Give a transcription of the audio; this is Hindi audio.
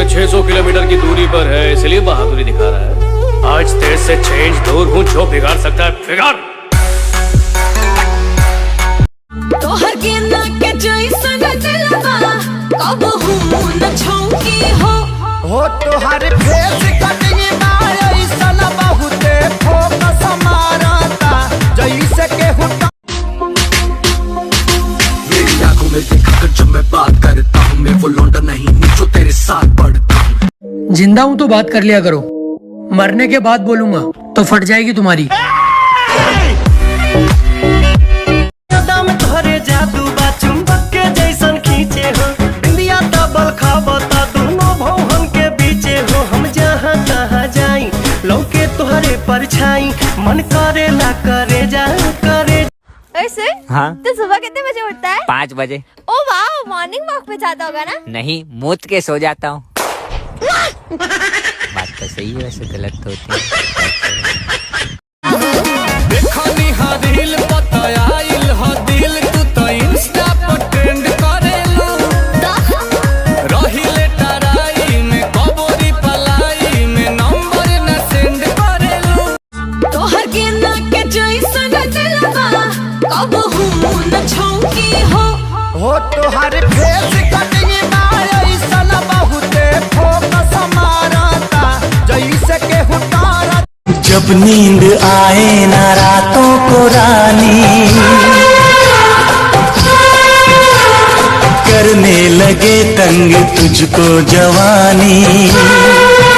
से 600 किलोमीटर की दूरी पर है, इसलिए बहादुरी दिखा रहा है। आज तेरे से चेंज दूर हूँ, जो बिगाड़ सकता है बिगाड़। तोहर के नाक के जैसन दिलवा कब हूँ न छौकी हो तोहर फेस कटिंग ऐसन बहुते फोकस मारता जैसे के हुटा। मेरी आंखों में देखा कर जब मैं बात करता हूँ, मैं वो लौंडा नहीं हूँ जो तेरे साथ पढ़ता हूँ। जिंदा हूँ तो बात कर लिया करो, मरने के बाद बोलूंगा तो फट जाएगी तुम्हारी। जादू बा चुंबक के जैसन खींचे हो, इंडिया डबल खाबता दोनों भवन के बीचे हो। हम जहाँ तहाँ जाई लौके तुहरे परछाई, मन करेला करे जा करे। वैसे हाँ तो सुबह कितने बजे उठता है? 5 बजे। ओ वाह, मॉर्निंग वॉक पे जाता होगा ना? नहीं, मूत के सो जाता हूँ। बात तो सही है, वैसे गलत तो होती है। देखनी हदिल पताइल हदिल तू तो इंस्टा पर ट्रेंड करेलू। रहिले टराई में कबोरी पलाई में नंबर न सेंड करेलू। तोहर के नाक के जैसन दिलवा कब हूँ न छौकी हो तोहर फेस कटिंग ऐसन बहुते फोकस मारता जैसे के हुटारा। जब नींद आए ना रातों को रानी, करने लगे तंग तुझको जवानी।